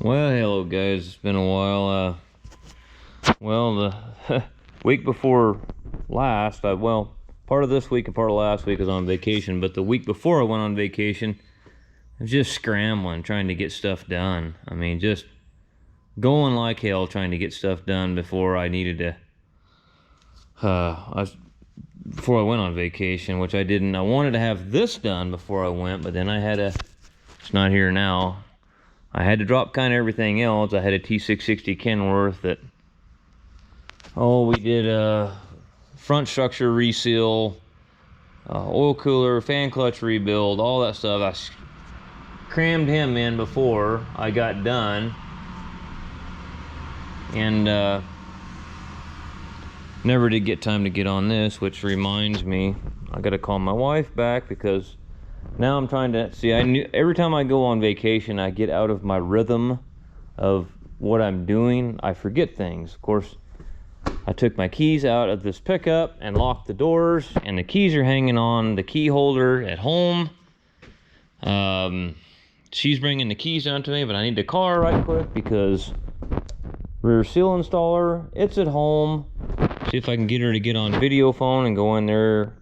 Well, hello guys, it's been a while. Well, the week before last, part of this week and part of last week was on vacation, but the week before I went on vacation, I was just scrambling, trying to get stuff done. I mean, just going like hell trying to get stuff done before I needed to, before I went on vacation, which I didn't. I wanted to have this done before I went, but then I had it's not here now. I had to drop kind of everything else. I had a T660 Kenworth that, we did a front structure reseal, oil cooler, fan clutch rebuild, all that stuff. I crammed him in before I got done, and never did get time to get on this, which reminds me, I gotta call my wife back because now I'm trying to see. I knew every time I go on vacation, I get out of my rhythm of what I'm doing. I forget things. Of course, I took my keys out of this pickup and locked the doors, and the keys are hanging on the key holder at home. She's bringing the keys down to me, but I need to call her right quick because rear seal installer, it's at home. See if I can get her to get on video phone and go in there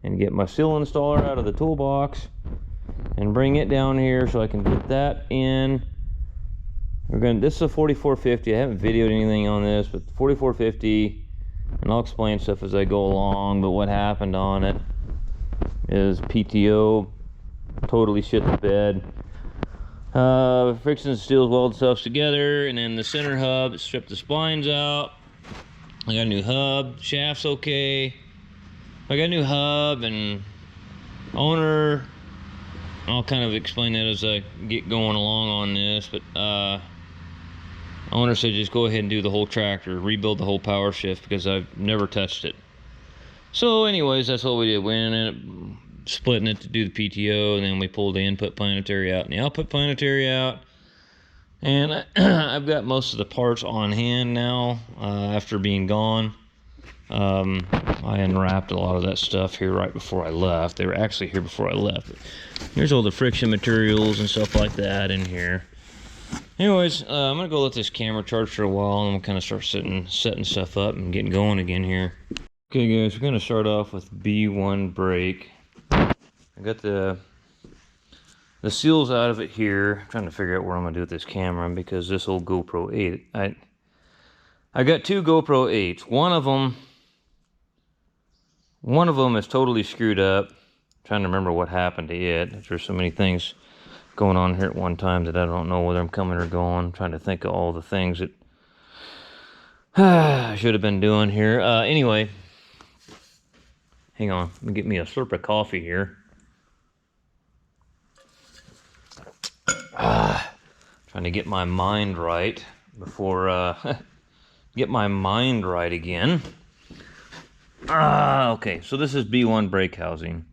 and get my seal installer out of the toolbox and bring it down here so I can put that in. This is a 4450. I haven't videoed anything on this, but 4450, and I'll explain stuff as I go along. But what happened on it is PTO totally shit the bed. Friction steels weld stuff together, and then the center hub, stripped the splines out. I got a new hub, shaft's okay. I got a new hub and owner. I'll kind of explain that as I get going along on this, but owner said just go ahead and do the whole tractor, rebuild the whole power shift because I've never touched it. So anyways, that's what we did. We ended up splitting it to do the PTO, and then we pulled the input planetary out and the output planetary out. And I've got most of the parts on hand now after being gone. I unwrapped a lot of that stuff here right before I left. They were actually here before I left. Here's all the friction materials and stuff like that in here. Anyways, I'm gonna go let this camera charge for a while, and I'm gonna kind of start setting stuff up and getting going again here. Okay guys, we're gonna start off with B1 brake. I got the seals out of it here. I'm trying to figure out what I'm gonna do with this camera because this old GoPro 8. I got two GoPro 8s. One of them is totally screwed up. I'm trying to remember what happened to it. There's so many things going on here at one time that I don't know whether I'm coming or going. I'm trying to think of all the things that I should have been doing here. Anyway, hang on. Let me get me a slurp of coffee here. Trying to get my mind right before get my mind right again. Okay, so this is B1 brake housing.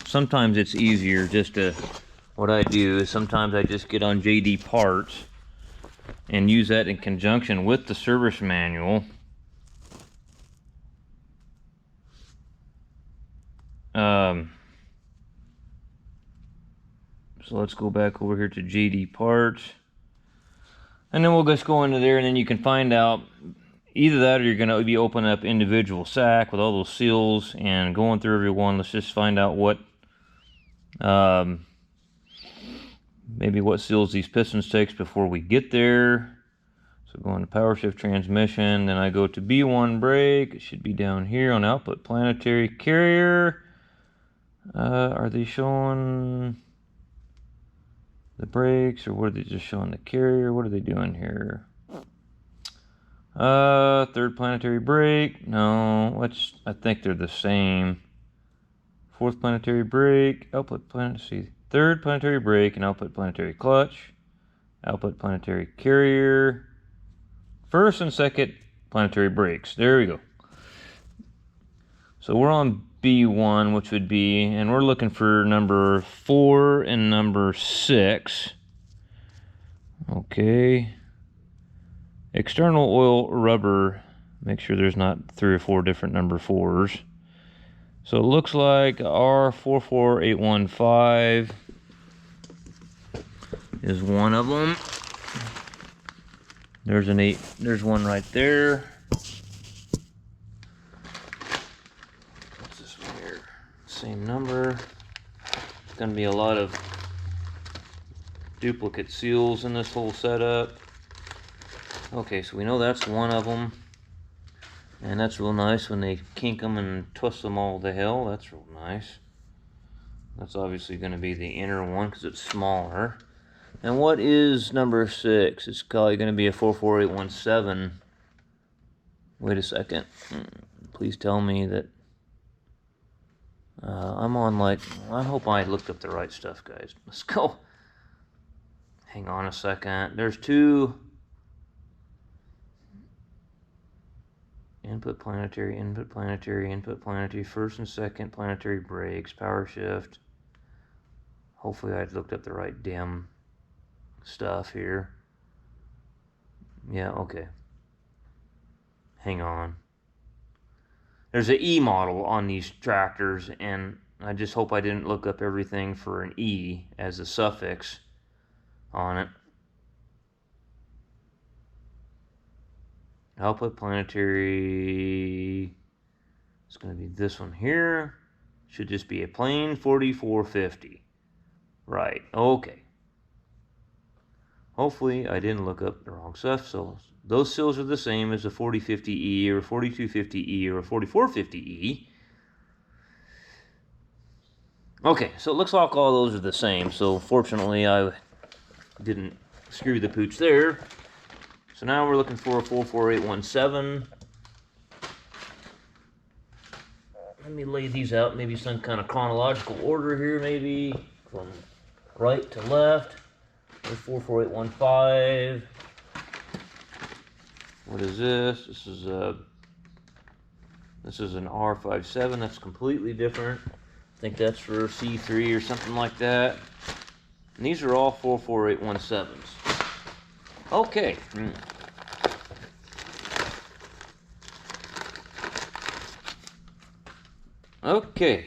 Sometimes it's easier just to, what I do is sometimes I just get on JD Parts and use that in conjunction with the service manual. So let's go back over here to JD Parts, and then we'll just go into there, and then you can find out either that or you're going to be opening up individual sack with all those seals and going through every one. Let's just find out what maybe what seals these pistons takes before we get there. So going to power shift transmission, then I go to B1 brake. It should be down here on output planetary carrier. Are they showing the brakes, or what are they just showing the carrier? What are they doing here? Third planetary brake. No, I think they're the same. Fourth planetary brake, output planetary, third planetary brake and output planetary clutch, output planetary carrier, first and second planetary brakes. There we go. So we're on B1, which would be, and we're looking for number 4 and number 6. Okay. External oil rubber. Make sure there's not 3 or 4 different number 4s. So it looks like R44815 is one of them. There's an 8. There's one right there. What's this one here? Same number. Gonna be a lot of duplicate seals in this whole setup. Okay, so we know that's one of them. And that's real nice when they kink them and twist them all to hell. That's real nice. That's obviously going to be the inner one because it's smaller. And what is number 6? It's probably going to be a 44817. Wait a second. Please tell me that I'm on, like, I hope I looked up the right stuff, guys. Let's go. Hang on a second. There's 2 input planetary, input planetary, input planetary, first and second planetary brakes, power shift. Hopefully I looked up the right dim stuff here. Yeah, okay. Hang on. There's an E model on these tractors, and I just hope I didn't look up everything for an E as a suffix on it. Output planetary, it's going to be this one here. Should just be a plain 4450. Right, okay. Hopefully I didn't look up the wrong stuff. So those seals are the same as a 4050E or a 4250E or a 4450E. Okay, so it looks like all those are the same. So fortunately I didn't screw the pooch there. So now we're looking for a 44817. Let me lay these out, maybe some kind of chronological order here, maybe from right to left. There's 44815. What is this? This is an R57. That's completely different. I think that's for C3 or something like that. And these are all 44817s. Okay. Okay.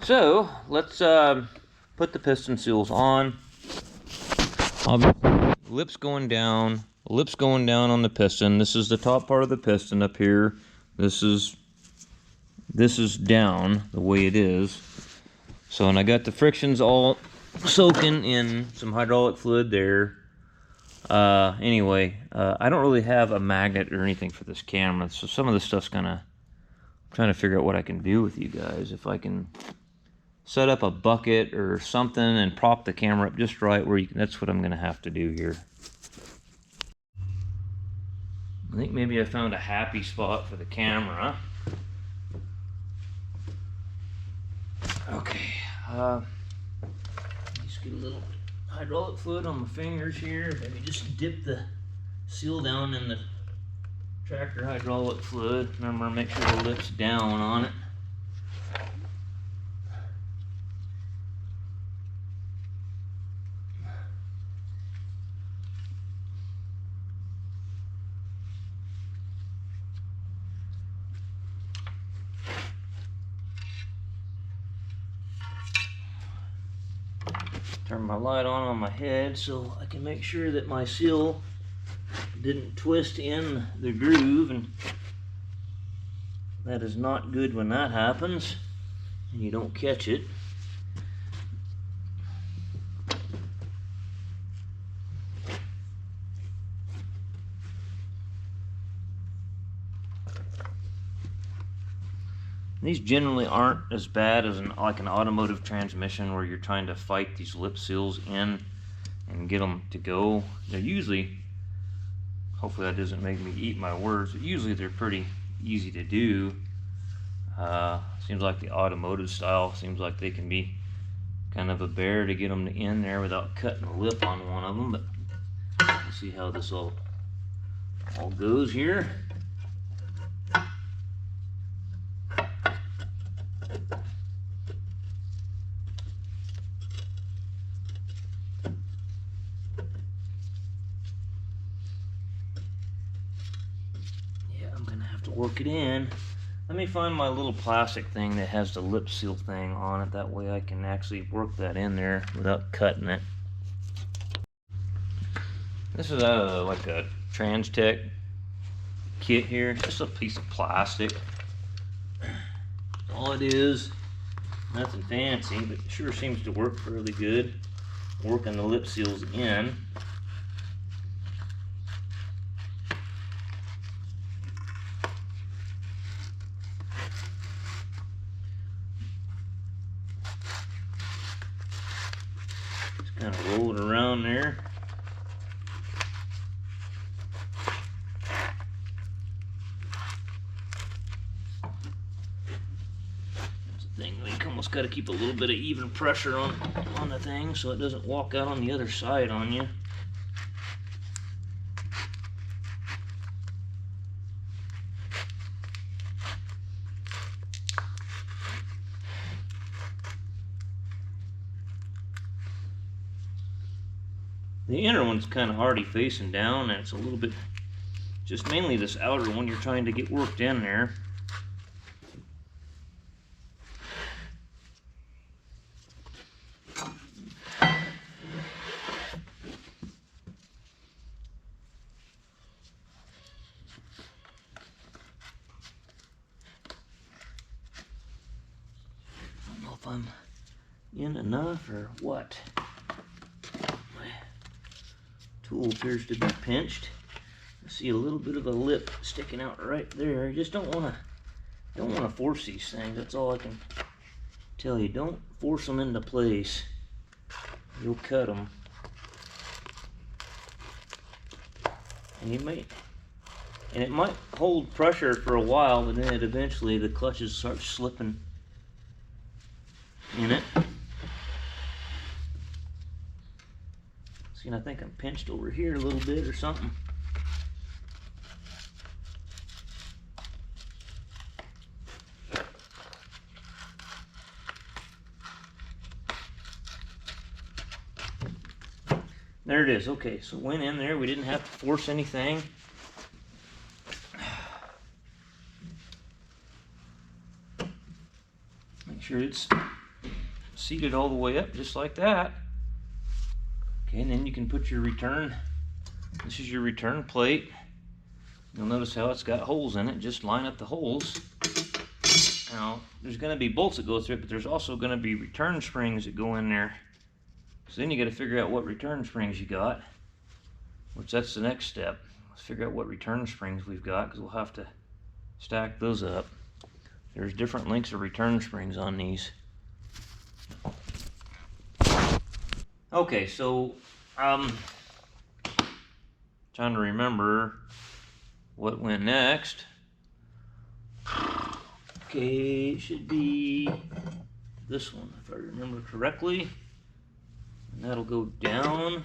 So let's put the piston seals on. Obviously, lips going down on the piston. This is the top part of the piston up here. This is down the way it is. So, and I got the frictions all soaking in some hydraulic fluid there. Anyway, I don't really have a magnet or anything for this camera, so some of this stuff's I'm trying to figure out what I can do with you guys. If I can set up a bucket or something and prop the camera up just right where you can, that's what I'm gonna have to do here. I think maybe I found a happy spot for the camera. Okay, just get a little hydraulic fluid on my fingers here. Maybe just dip the seal down in the tractor hydraulic fluid. Remember, make sure the lip's down on it. Turn my light on my head so I can make sure that my seal didn't twist in the groove, and that is not good when that happens and you don't catch it. These generally aren't as bad as like an automotive transmission where you're trying to fight these lip seals in and get them to go. They're usually, hopefully that doesn't make me eat my words, but usually they're pretty easy to do. Seems like the automotive style seems like they can be kind of a bear to get them in there without cutting a lip on one of them. But let's see how this all goes here. Work it in. Let me find my little plastic thing that has the lip seal thing on it. That way I can actually work that in there without cutting it. This is like a Trans-Tech kit here. It's just a piece of plastic. All it is, nothing fancy, but it sure seems to work fairly good. Working the lip seals in. Just kind of roll it around there. Thing, you almost got to keep a little bit of even pressure on the thing so it doesn't walk out on the other side on you. The inner one's kind of already facing down, and it's a little bit, just mainly this outer one you're trying to get worked in there. If I'm in enough or what. My tool appears to be pinched. I see a little bit of a lip sticking out right there. You just don't want to force these things. That's all I can tell you. Don't force them into place. You'll cut them. And it might hold pressure for a while, but then eventually the clutches start slipping in it. See, and I think I'm pinched over here a little bit or something. There it is. Okay, so it went in there. We didn't have to force anything. Make sure it's seated all the way up just like that. Okay, and then you can put your return. This is your return plate. You'll notice how it's got holes in it. Just line up the holes. Now, there's going to be bolts that go through it, but there's also going to be return springs that go in there. So then you got to figure out what return springs you got, which that's the next step. Let's figure out what return springs we've got, because we'll have to stack those up. There's different lengths of return springs on these. Okay, so trying to remember what went next. Okay, it should be this one if I remember correctly. And that'll go down.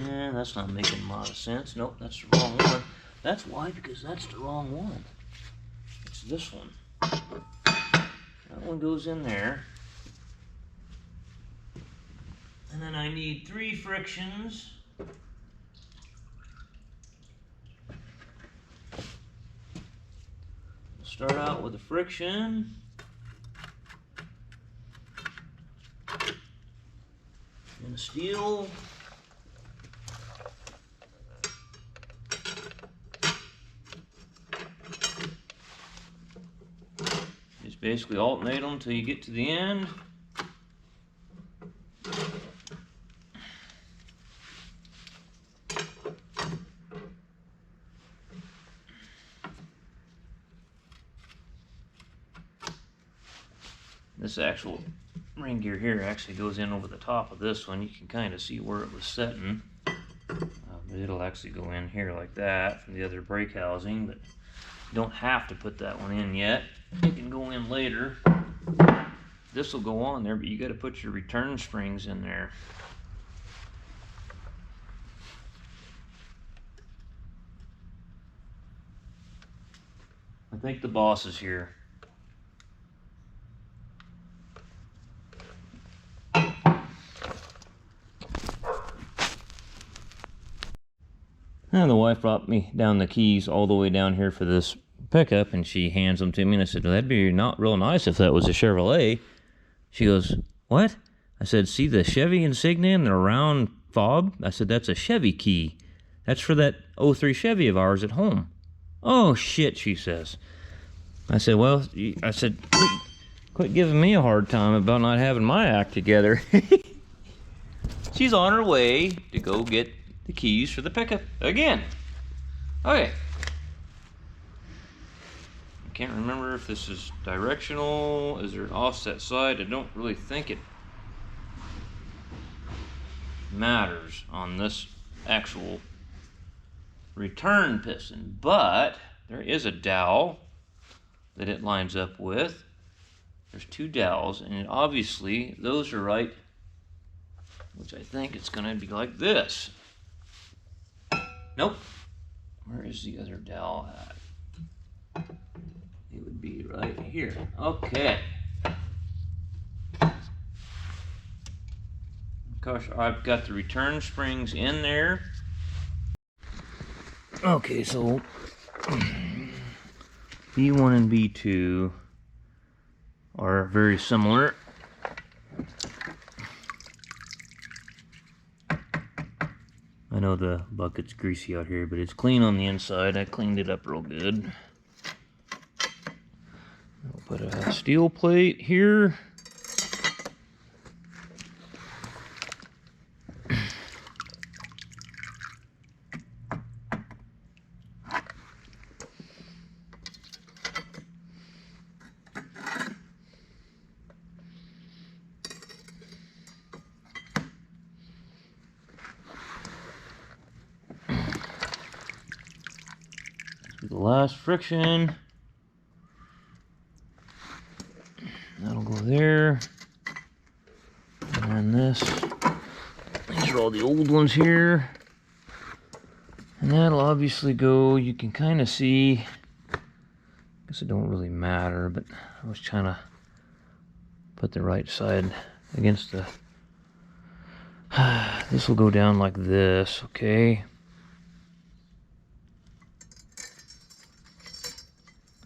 Yeah, that's not making a lot of sense. Nope, that's the wrong one. That's why, because that's the wrong one. It's this one. That one goes in there. And then I need 3 frictions. Start out with a friction. And a steel. Just basically alternate them until you get to the end. This actual ring gear here actually goes in over the top of this one. You can kind of see where it was setting. But it'll actually go in here like that from the other brake housing, but you don't have to put that one in yet. It can go in later. This will go on there, but you got to put your return springs in there. I think the boss is here. And the wife brought me down the keys all the way down here for this pickup, and she hands them to me, and I said, well, that'd be not real nice if that was a Chevrolet. She goes, what? I said, see the Chevy insignia and the round fob? I said, that's a Chevy key. That's for that '03 Chevy of ours at home. Oh, shit, she says. I said, well, quit giving me a hard time about not having my act together. She's on her way to go get the keys for the pickup again. Okay. I can't remember if this is directional. Is there an offset side? I don't really think it matters on this actual return piston, but there is a dowel that it lines up with. There's two dowels, and obviously those are right, which I think it's going to be like this. Nope. Where is the other dowel at? It would be right here. Okay. Gosh, I've got the return springs in there. Okay, so B1 and B2 are very similar. I know the bucket's greasy out here, but it's clean on the inside. I cleaned it up real good. I'll put a steel plate here. The last friction. That'll go there. And then these are all the old ones here. And that'll obviously go, you can kind of see, I guess it don't really matter, but I was trying to put the right side against the, this will go down like this, okay?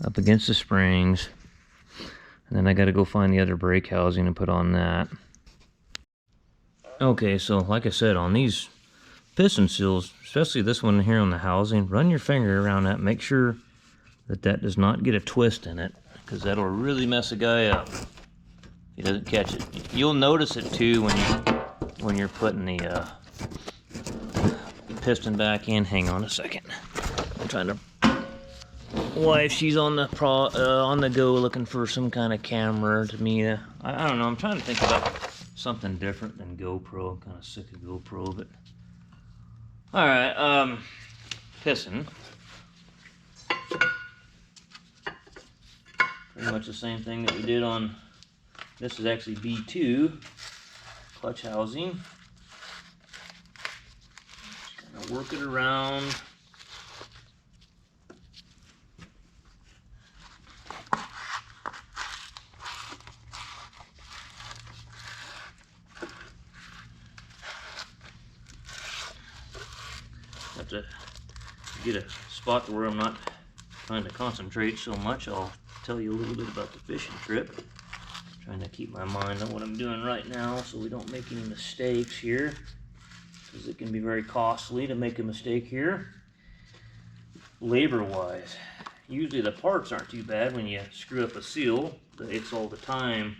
Up against the springs, and then I got to go find the other brake housing and put on that. Okay, so like I said, on these piston seals, especially this one here on the housing, run your finger around that, make sure that that does not get a twist in it, because that'll really mess a guy up if he doesn't catch it. You'll notice it too when you're putting the piston back in. Hang on a second, I'm trying to. Wife, she's on the go looking for some kind of camera to me. I don't know, I'm trying to think about something different than GoPro. I'm kind of sick of GoPro, but alright, piston. Pretty much the same thing that we did on, this is actually B2, clutch housing. Just kind of work it around. Have to get a spot where I'm not trying to concentrate so much. I'll tell you a little bit about the fishing trip. Trying to keep my mind on what I'm doing right now so we don't make any mistakes here, because it can be very costly to make a mistake here. Labor wise, usually the parts aren't too bad when you screw up a seal. It's all the time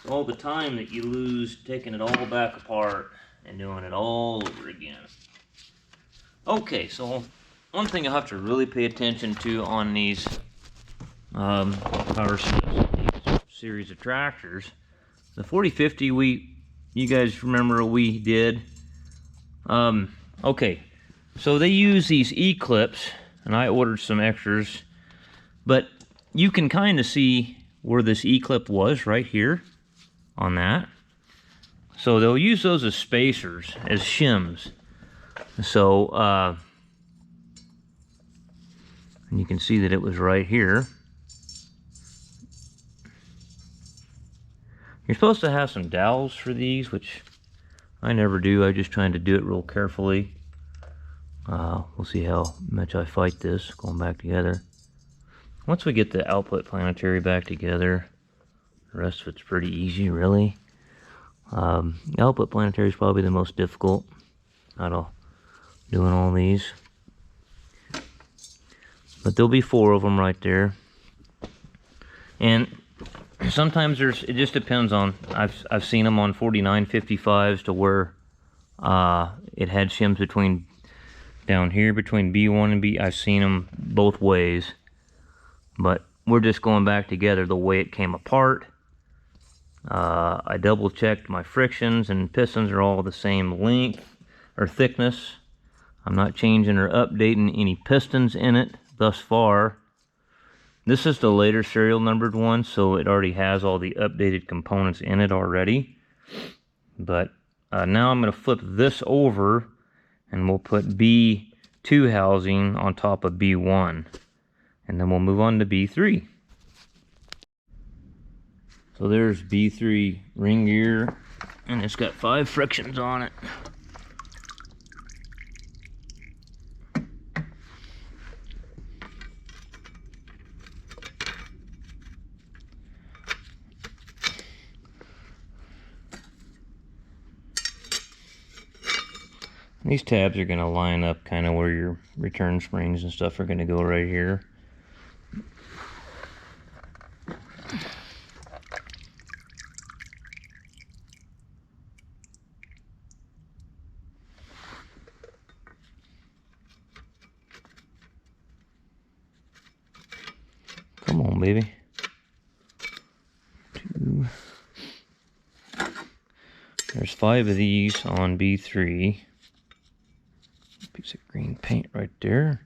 that you lose taking it all back apart and doing it all over again. Okay, so one thing you'll have to really pay attention to on these power series of tractors, the 4050 you guys remember we did. Okay, so they use these E-clips, and I ordered some extras, but you can kind of see where this E-clip was right here on that. So they'll use those as spacers, as shims. So, and you can see that it was right here. You're supposed to have some dowels for these, which I never do. I'm just trying to do it real carefully. We'll see how much I fight this, going back together. Once we get the output planetary back together, the rest of it's pretty easy, really. Output planetary is probably the most difficult out of doing all these. But there'll be 4 of them right there. And sometimes it just depends on, I've seen them on 4955s to where it had shims between, down here between B1 and B. I've seen them both ways. But we're just going back together the way it came apart. I double checked my frictions and pistons are all the same length or thickness. I'm not changing or updating any pistons in it thus far. This is the later serial numbered one, so it already has all the updated components in it already. But now I'm going to flip this over and we'll put B2 housing on top of B1. And then we'll move on to B3. So there's B3 ring gear, and it's got 5 frictions on it. These tabs are going to line up kind of where your return springs and stuff are going to go right here. Come on, baby. 2. There's 5 of these on B3. Piece of green paint right there.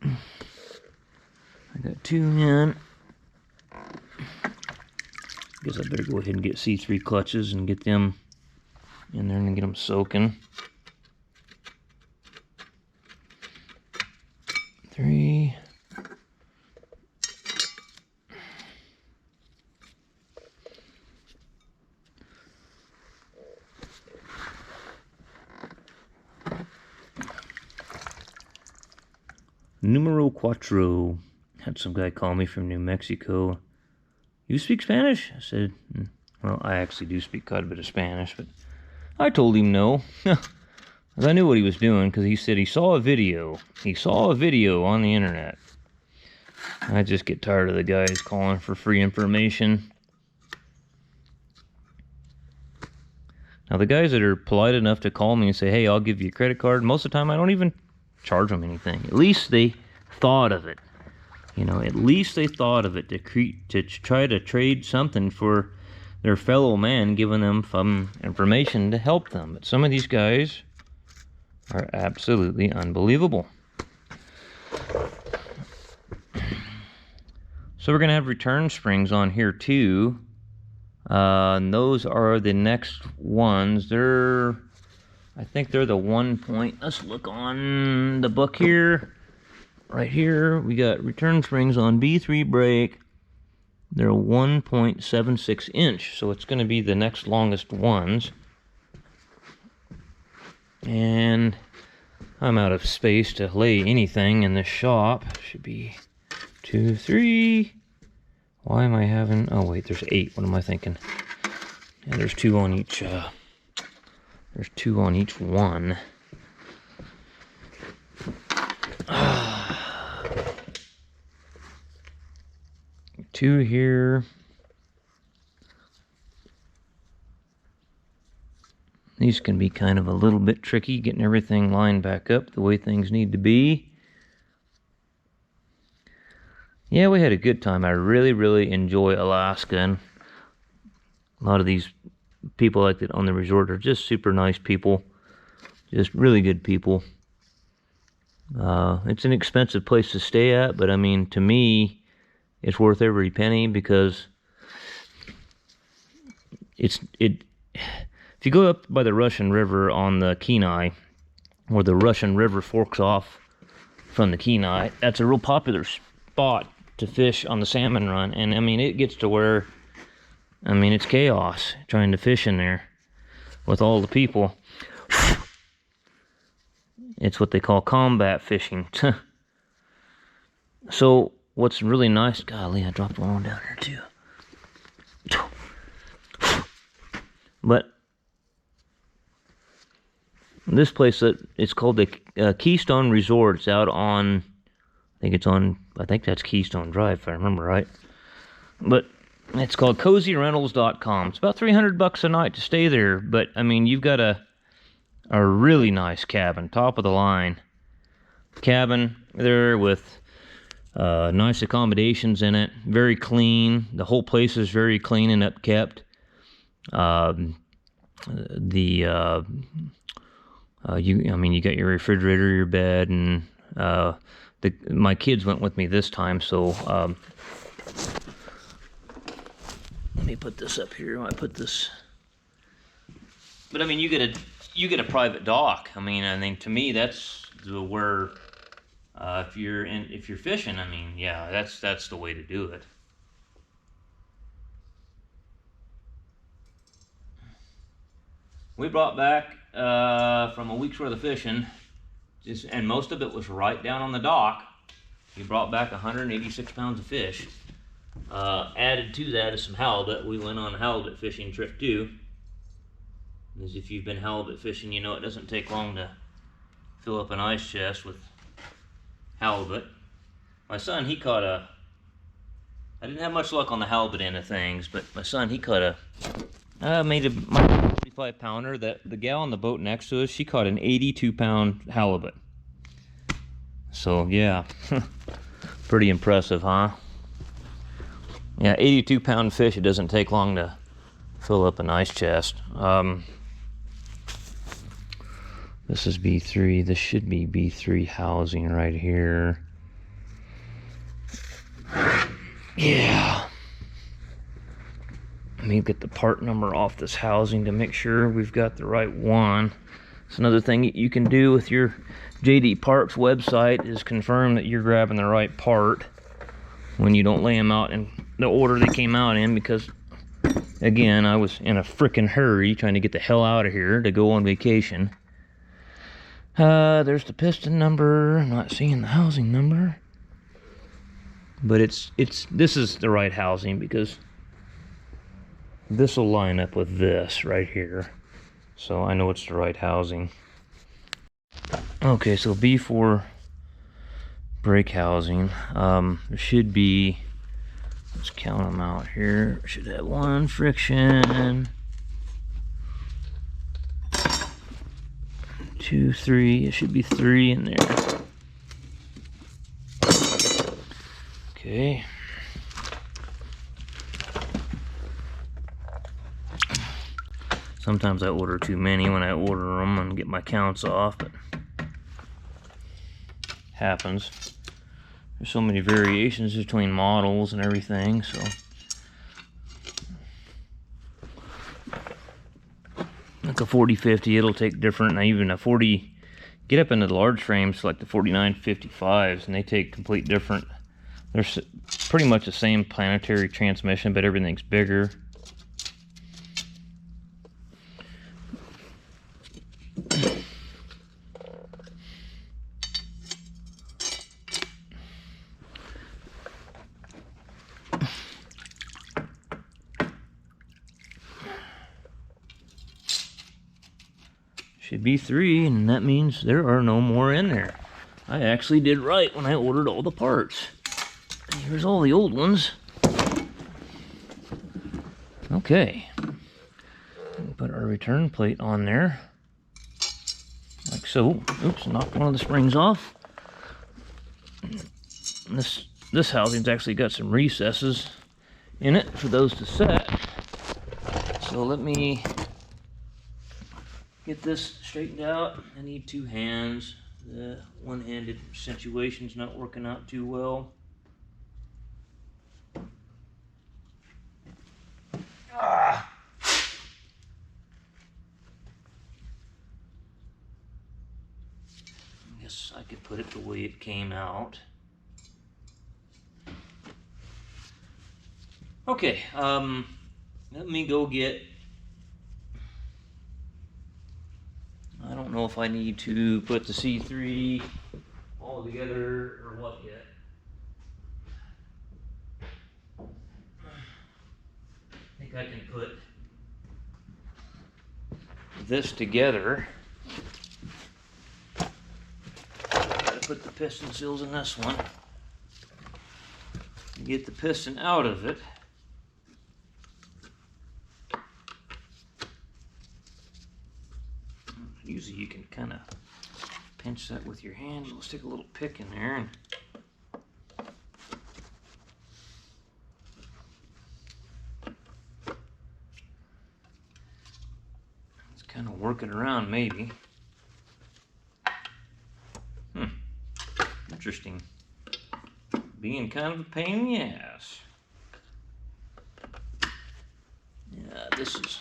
I got 2 in. Guess I better go ahead and get C3 clutches and get them in there and get them soaking. 3. Numero 4. Had some guy call me from New Mexico. You speak Spanish? I said, well, I actually do speak quite a bit of Spanish, but I told him no. I knew what he was doing because he said he saw a video. He saw a video on the internet. I just get tired of the guys calling for free information. Now, the guys that are polite enough to call me and say, hey, I'll give you a credit card, most of the time I don't even charge them anything. At least they thought of it. You know, at least they thought of it to try to trade something for their fellow man, giving them some information to help them. But some of these guys are absolutely unbelievable. So we're going to have return springs on here too. And those are the next ones. I think they're the 1 point. Let's look on the book here. Right here, we got return springs on B3 brake. They're 1.76 inch, so it's going to be the next longest ones. And I'm out of space to lay anything in this shop. Should be 2, 3. Why am I having... Oh, wait, there's 8. What am I thinking? Yeah, there's 2 on each... There's 2 on each one. 2 here. These can be kind of a little bit tricky, getting everything lined back up the way things need to be. Yeah, we had a good time. I really, really enjoy Alaska, and a lot of these people like that on the resort are just super nice people. Just really good people. It's an expensive place to stay at, but I mean, to me, it's worth every penny because if you go up by the Russian River on the Kenai, where the Russian River forks off from the Kenai, that's a real popular spot to fish on the salmon run. And I mean, it gets to where, I mean, it's chaos trying to fish in there with all the people. It's what they call combat fishing. So what's really nice, golly, I dropped one down here too. But this place, it's called the Keystone Resort. It's out on, I think that's Keystone Drive, if I remember right. But it's called CozyRentals.com. It's about $300 a night to stay there. But I mean, you've got a really nice cabin, top of the line cabin there with nice accommodations in it. Very clean. The whole place is very clean and upkept. You got your refrigerator, your bed, and my kids went with me this time, so let me put this up here. I put this, but I mean, you get a private dock. I mean, I think to me that's where if you're fishing, I mean, yeah, that's the way to do it. We brought back from a week's worth of fishing, and most of it was right down on the dock. We brought back 186 pounds of fish. Added to that is some halibut. We went on a halibut fishing trip too. As if you've been halibut fishing, you know it doesn't take long to fill up an ice chest with halibut. My son, he caught I didn't have much luck on the halibut end of things, but my son, he caught made a 45 pounder. That the gal on the boat next to us, she caught an 82-pound halibut. So yeah, pretty impressive, huh? Yeah, 82-pound fish. It doesn't take long to fill up an ice chest. This is B3. This should be B3 housing right here. Yeah. Let me get the part number off this housing to make sure we've got the right one. It's another thing you can do with your JD Parts website is confirm that you're grabbing the right part when you don't lay them out in the order they came out in, because again, I was in a frickin' hurry trying to get the hell out of here to go on vacation. There's the piston number. I'm not seeing the housing number, but this is the right housing because this will line up with this right here, so I know it's the right housing. Okay, so B4 brake housing. There should be, let's count them out here. Should have one friction, 2, 3. It should be 3 in there. Okay. Sometimes I order too many when I order them and get my counts off, but happens. There's so many variations between models and everything, so. Like a 4050, it'll take different, and even a 40, get up into the large frames like the 4955s, and they take complete different. They're pretty much the same planetary transmission, but everything's bigger. Should be 3, and that means there are no more in there. I actually did right when I ordered all the parts. And here's all the old ones. Okay. Put our return plate on there. Like so. Oops, knocked one of the springs off. And this housing's actually got some recesses in it for those to set. So let me get this straightened out. I need 2 hands. The one-handed situation's not working out too well. I guess I could put it the way it came out. Okay, let me go get, I don't know if I need to put the C3 all together or what yet. I think I can put this together. Gotta put the piston seals in this one. Get the piston out of it. Usually you can kind of pinch that with your hand. We'll stick a little pick in there and it's kind of work it around maybe. Interesting. Being kind of a pain in the ass. Yeah, this is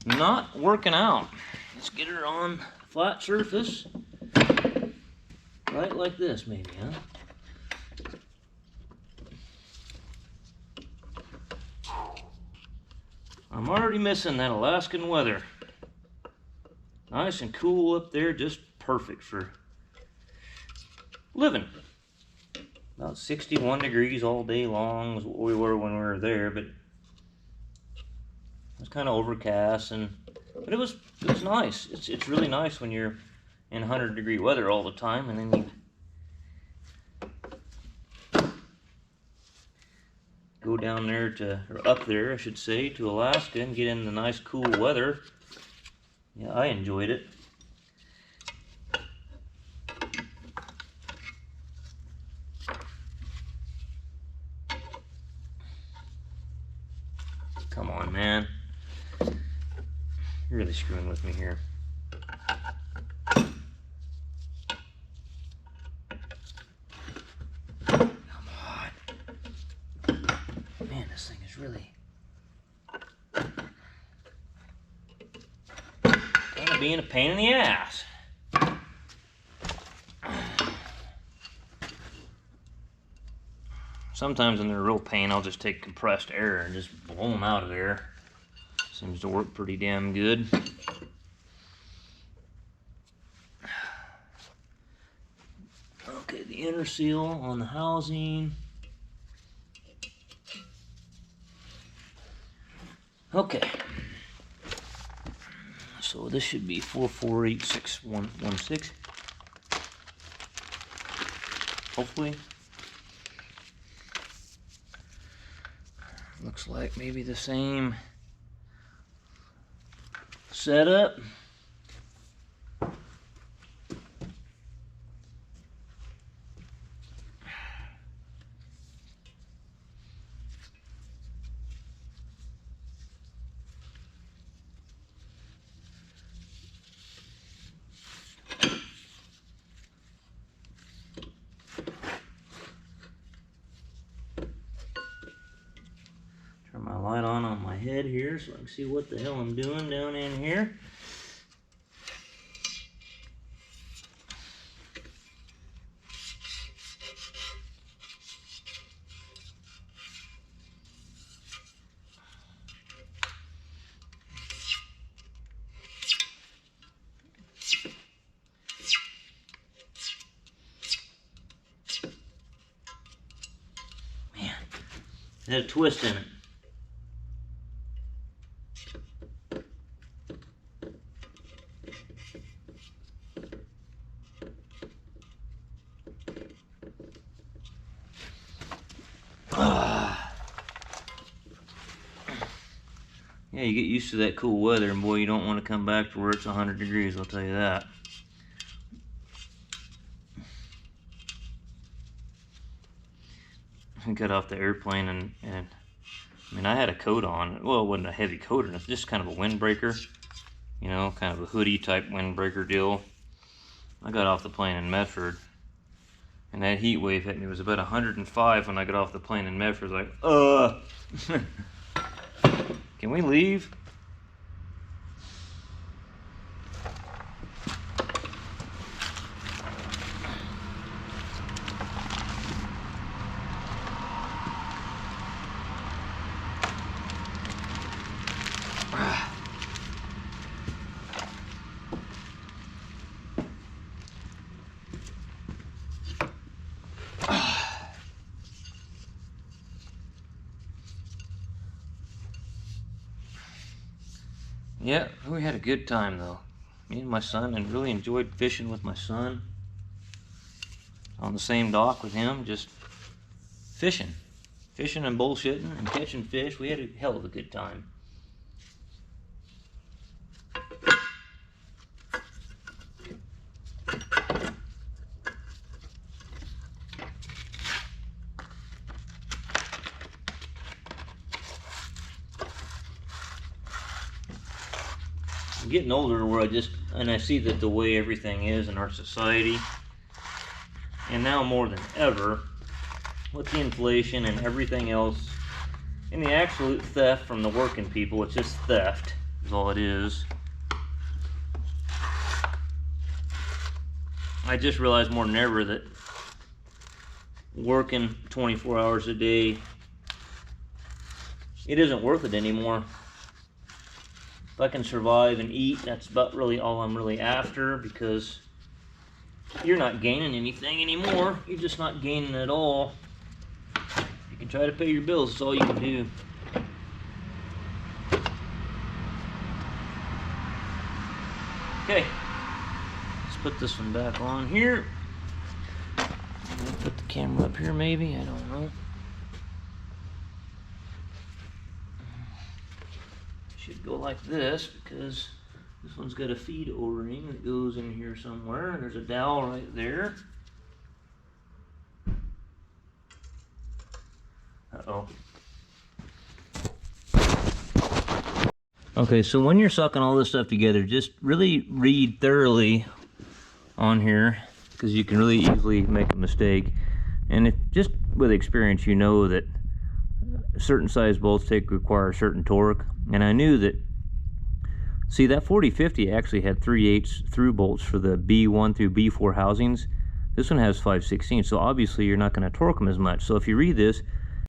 not working out. Let's get her on a flat surface. Right like this maybe, huh? I'm already missing that Alaskan weather. Nice and cool up there, just perfect for living. About 61 degrees all day long was what we were when we were there, but it was kind of overcast, but it was nice. It's really nice when you're in 100-degree weather all the time, and then you go down there or up there, I should say, to Alaska and get in the nice cool weather. Yeah, I enjoyed it. Come on, man. You're really screwing with me here. Come on. Man, this thing is really kind of being a pain in the ass. Sometimes when they're a real pain, I'll just take compressed air and just blow them out of there. Seems to work pretty damn good. Okay, the inner seal on the housing. Okay. So this should be 448616. Hopefully. Looks like maybe the same setup. Turn my light on my head here so I can see what the hell I'm doing down in here. Man, it had a twist in it. Yeah, you get used to that cool weather, and boy, you don't want to come back to where it's 100 degrees, I'll tell you that. I got off the airplane and I mean, I had a coat on. Well, it wasn't a heavy coat, it's just kind of a windbreaker, you know, kind of a hoodie type windbreaker deal. I got off the plane in Medford, and that heat wave hit me. It was about 105 when I got off the plane in Medford. I was like, can we leave? Yeah, we had a good time though. Me and my son, and really enjoyed fishing with my son. On the same dock with him, just fishing. Fishing and bullshitting and catching fish. We had a hell of a good time. I'm getting older where I see that the way everything is in our society, and now more than ever, with the inflation and everything else, and the absolute theft from the working people, it's just theft, is all it is. I just realized more than ever that working 24 hours a day, it isn't worth it anymore. If I can survive and eat, that's about really all I'm really after, because you're not gaining anything anymore. You're just not gaining at all. You can try to pay your bills, that's all you can do. Okay, let's put this one back on here. Put the camera up here maybe, I don't know. Should go like this, because this one's got a feed O-ring that goes in here somewhere, and there's a dowel right there. Uh-oh. Okay, so when you're sucking all this stuff together, just really read thoroughly on here, because you can really easily make a mistake. And if just with experience, you know that certain size bolts require a certain torque. And I knew that, see, that 4050 actually had 3/8 through bolts for the B1 through B4 housings. This one has 5/16, so obviously you're not going to torque them as much. So if you read this,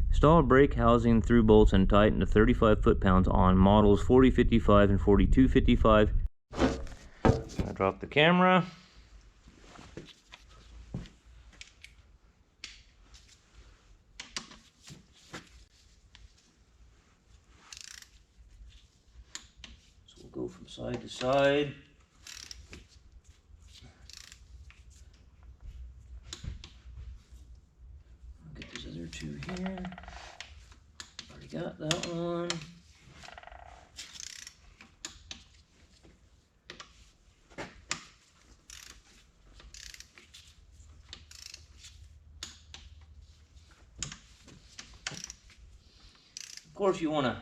install brake housing through bolts and tighten to 35 foot-pounds on models 4055 and 4255. I drop the camera. Go from side to side. I'll get these other two here. Already got that one. Of course, you want to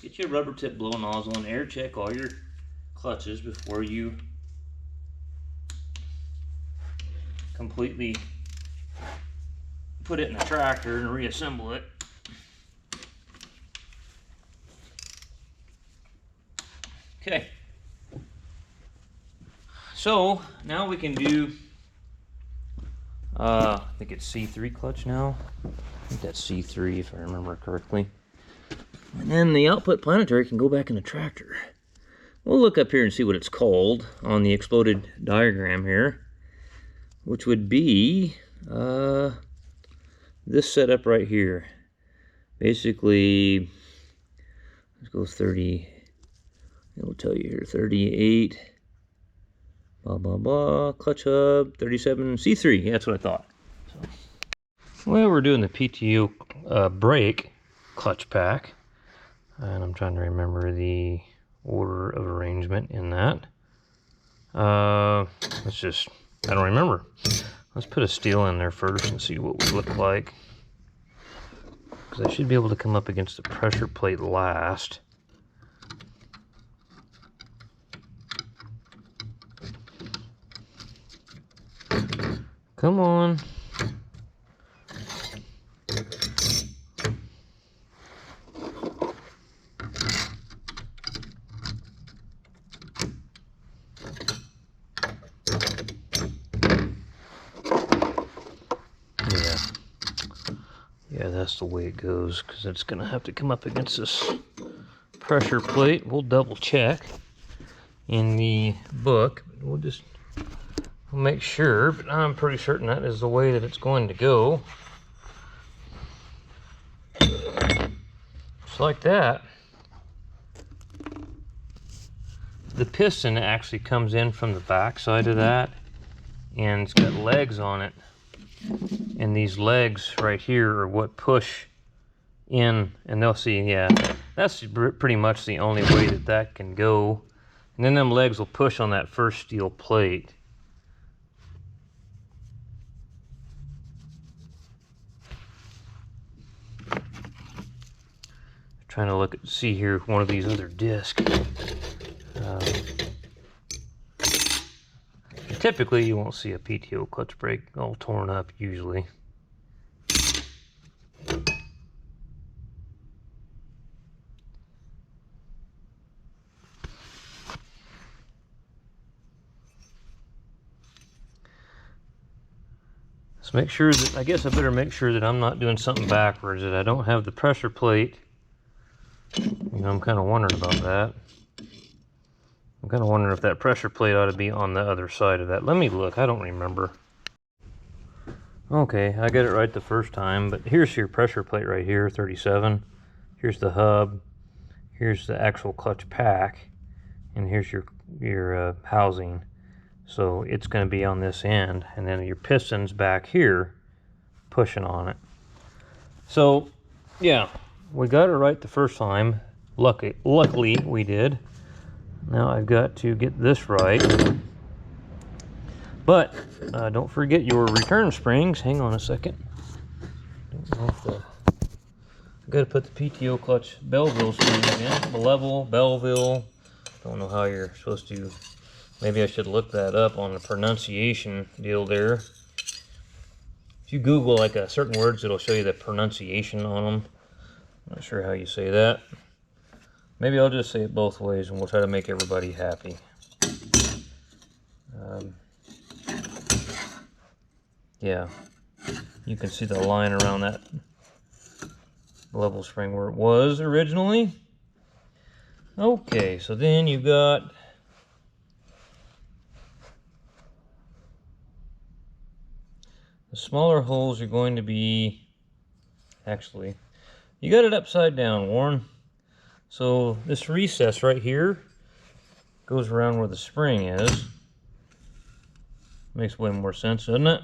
get your rubber tip blow nozzle and air check all your clutches before you completely put it in the tractor and reassemble it. Okay. So now we can do, I think it's C3 clutch now. I think that's C3 if I remember correctly. And then the output planetary can go back in the tractor. We'll look up here and see what it's called on the exploded diagram here, which would be this setup right here. Basically, let's go 30, it'll tell you here, 38, blah, blah, blah, clutch hub, 37, C3, yeah, that's what I thought. So, well, we're doing the PTO brake clutch pack. And I'm trying to remember the order of arrangement in that. I don't remember. Let's put a steel in there first and see what we look like. Because I should be able to come up against the pressure plate last. Come on. Yeah, that's the way it goes, because it's going to have to come up against this pressure plate. We'll double check in the book. We'll make sure, but I'm pretty certain that is the way that it's going to go. Just like that. the piston actually comes in from the back side of that, and it's got legs on it. And these legs right here are what push in, and they'll see, yeah, that's pretty much the only way that that can go. And then them legs will push on that first steel plate. Trying to see here one of these other discs. Typically you won't see a PTO clutch brake all torn up usually. So make sure that, I guess I better make sure that I'm not doing something backwards, that I don't have the pressure plate. You know, I'm kind of wondering about that. I'm kind of wondering if that pressure plate ought to be on the other side of that. Let me look, I don't remember. Okay, I got it right the first time, but here's your pressure plate right here, 37. Here's the hub. Here's the actual clutch pack. And here's your housing. So it's going to be on this end, and then your piston's back here pushing on it. So yeah, we got it right the first time. Luckily we did. Now I've got to get this right. But don't forget your return springs. Hang on a second. Don't know if I've got to put the PTO clutch Belleville springs in. Level, Belleville. Don't know how you're supposed to. Maybe I should look that up on the pronunciation deal there. If you Google like certain words, it'll show you the pronunciation on them. Not sure how you say that. Maybe I'll just say it both ways and we'll try to make everybody happy. Yeah, you can see the line around that level spring where it was originally. Okay, so then you've got the smaller holes are going to be, actually, you got it upside down, Warren. So this recess right here goes around where the spring is. Makes way more sense, doesn't it?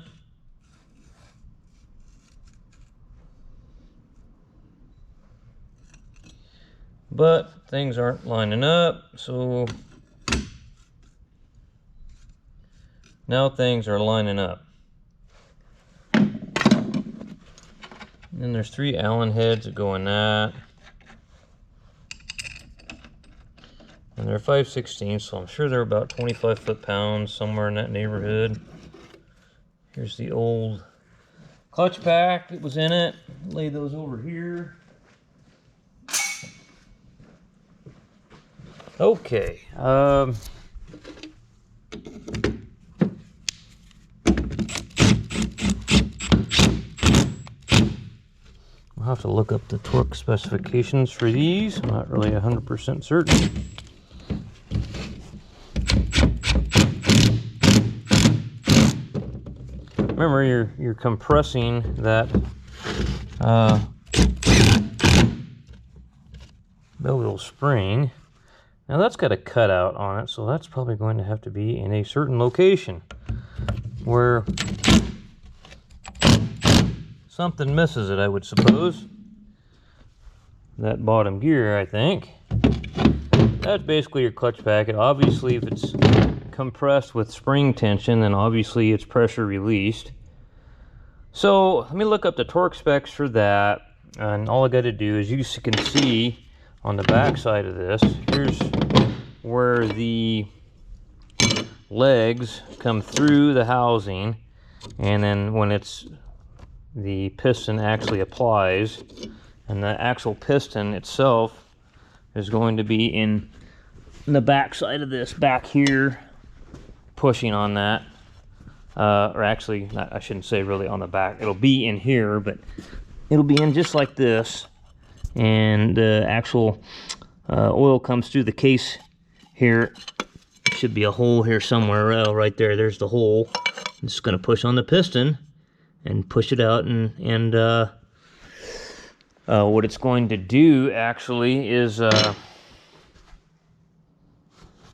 But things aren't lining up, so now things are lining up. And then there's 3 Allen heads that go in that. And they're 5/16, so I'm sure they're about 25 foot-pounds, somewhere in that neighborhood. Here's the old clutch pack that was in it. Lay those over here. Okay. I'll have to look up the torque specifications for these. I'm not really 100% certain. Remember, you're compressing that Belleville spring. Now that's got a cutout on it, so that's probably going to have to be in a certain location where something misses it, I would suppose. That bottom gear, I think. That's basically your clutch packet. Obviously, if it's compressed with spring tension, then obviously it's pressure released. So let me look up the torque specs for that, and all I got to do is, you can see on the back side of this, here's where the legs come through the housing, and then when the piston actually applies, and the actual piston itself is going to be in the back side of this back here, pushing on that, or actually I shouldn't say really on the back, it'll be in here, but it'll be in just like this, and the actual oil comes through the case here. Should be a hole here somewhere. Right there, there's the hole. I'm just going to push on the piston and push it out, and what it's going to do actually is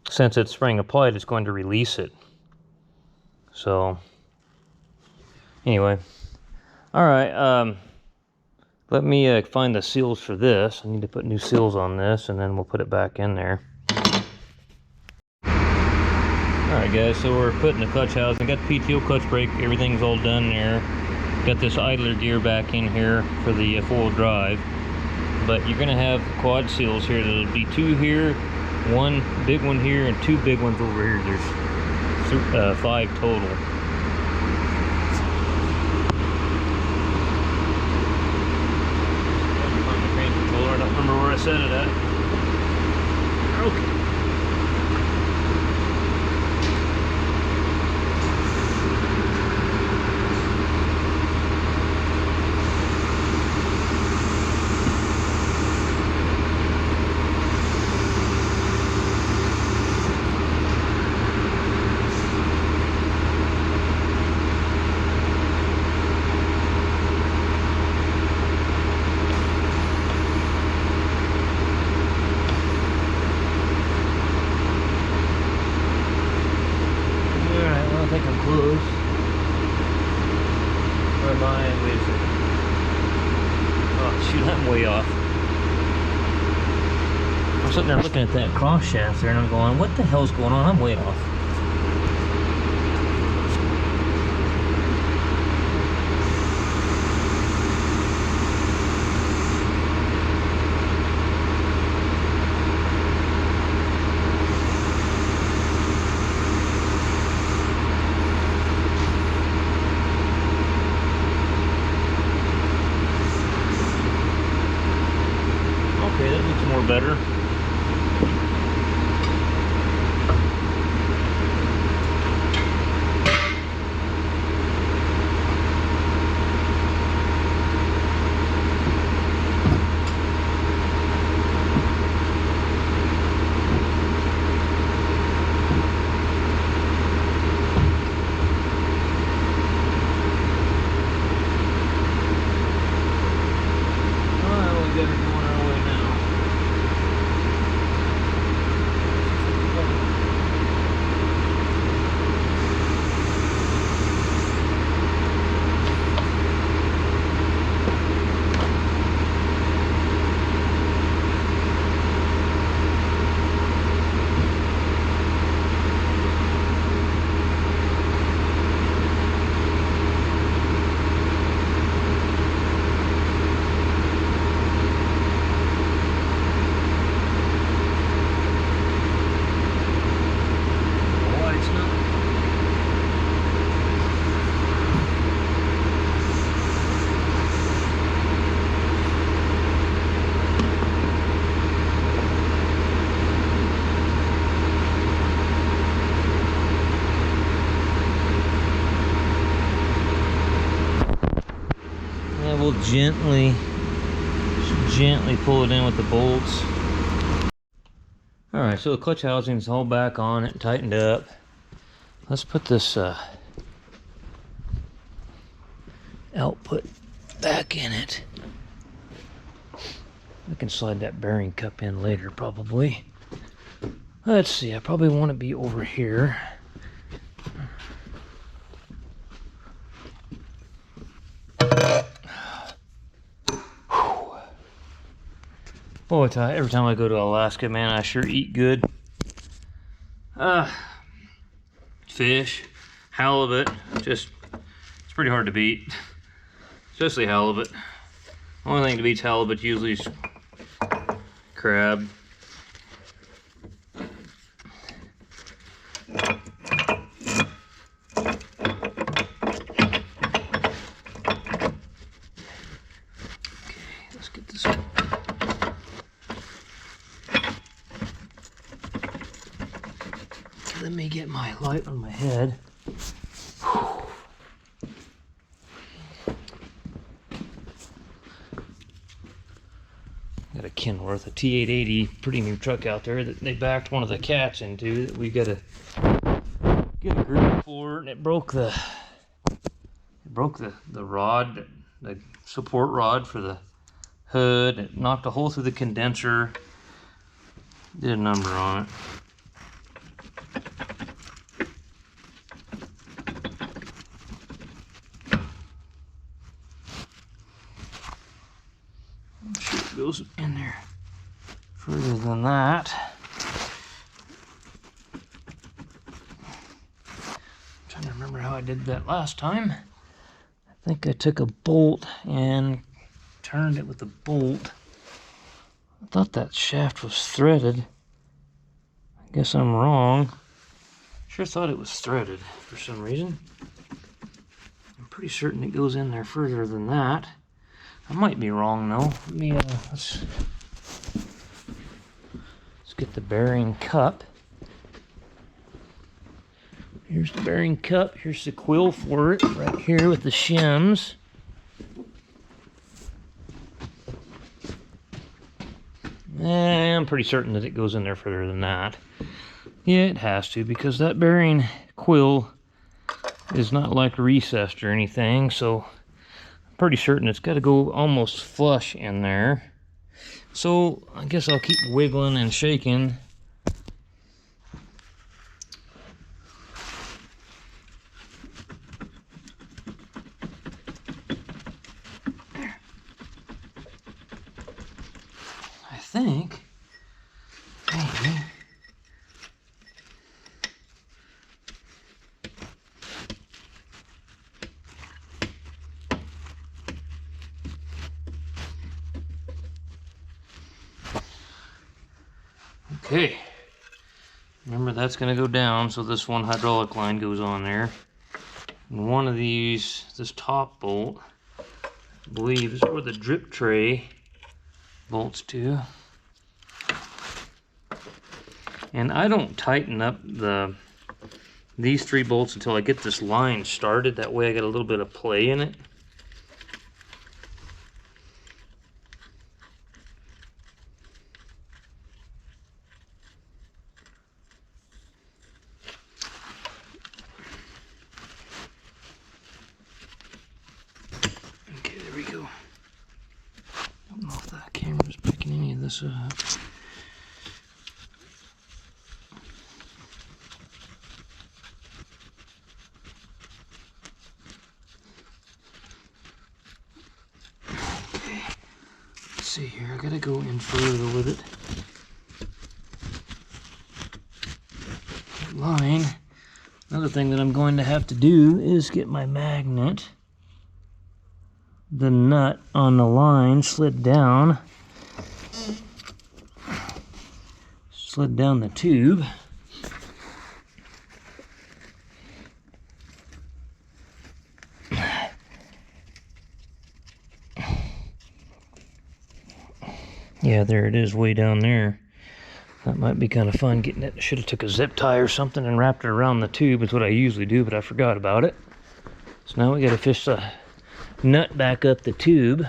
since it's spring applied, it's going to release it. So anyway, all right, let me find the seals for this. I need to put new seals on this, and then we'll put it back in there. Alright guys, so we're putting the clutch housing. Got the PTO clutch brake, everything's all done there. Got this idler gear back in here for the four-wheel drive. But you're going to have quad seals here. There'll be two here, one big one here, and two big ones over here. There's 5 total. Find the crane controller. I don't remember where I set it at. Okay. I think I'm close. Where am I? Wait a second. Oh shoot, I'm way off. I'm sitting there looking at that cross shaft there and I'm going, what the hell's going on? I'm way off. Okay, that looks more better. We'll gently pull it in with the bolts. Alright, so the clutch housing's all back on it, tightened up. Let's put this output back in it. I can slide that bearing cup in later probably. Let's see, I probably want to be over here. Boy, every time I go to Alaska, man, I sure eat good. Fish, halibut, it's pretty hard to beat. Especially halibut. The only thing that beats halibut usually is crab. Let me get my light on my head. Got a Kenworth, a T880, pretty new truck out there that they backed one of the cats into that we got to get a group for, and it broke the rod, the support rod for the hood. It knocked a hole through the condenser. Did a number on it. goes in there further than that. I'm trying to remember how I did that last time. I think I took a bolt and turned it with a bolt. I thought that shaft was threaded. I guess I'm wrong. Sure thought it was threaded for some reason. I'm pretty certain it goes in there further than that. I might be wrong though. Let me let's get the bearing cup. Here's the bearing cup. Here's the quill for it right here with the shims. I'm pretty certain that it goes in there further than that. Yeah, it has to, because that bearing quill is not like recessed or anything, so I'm pretty certain it's got to go almost flush in there. So I guess I'll keep wiggling and shaking. I think maybe. Okay, remember that's going to go down, so this one hydraulic line goes on there. And one of these, this top bolt, I believe is where the drip tray bolts to. And I don't tighten up these 3 bolts until I get this line started. That way I get a little bit of play in it. Okay, there we go. Don't know if that camera's picking any of this up. Okay, let's see here. I gotta go in further with it. That line. Another thing that I'm going to have to do is get my magnet. The nut on the line slid down the tube. Yeah, there it is, way down there. That might be kind of fun getting it. I should have took a zip tie or something and wrapped it around the tube. It's what I usually do, but I forgot about it. So now we got to fish the nut back up the tube.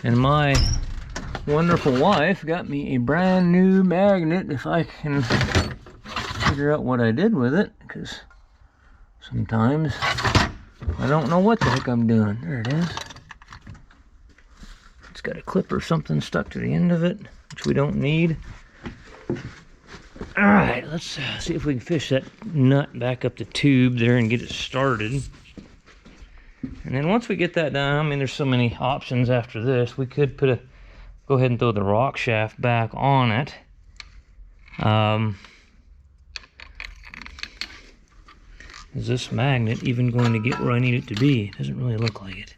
And my wonderful wife got me a brand new magnet, if I can figure out what I did with it, because sometimes I don't know what the heck I'm doing. There it is. It's got a clip or something stuck to the end of it, which we don't need. All right, let's see if we can fish that nut back up the tube there and get it started. And then once we get that done, I mean, there's so many options after this. We could go ahead and throw the rock shaft back on it. Is this magnet even going to get where I need it to be? It doesn't really look like it.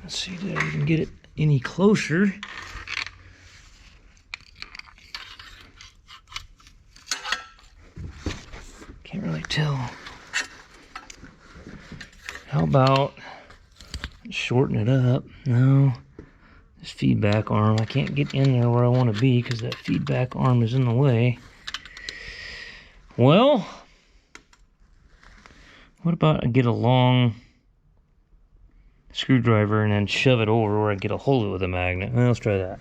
Let's see, did I even get it any closer? Can't really tell. How about shorten it up? No. This feedback arm, I can't get in there where I want to be because that feedback arm is in the way. Well, what about I get a long screwdriver and then shove it over where I get a hold of it with a magnet? Well, let's try that.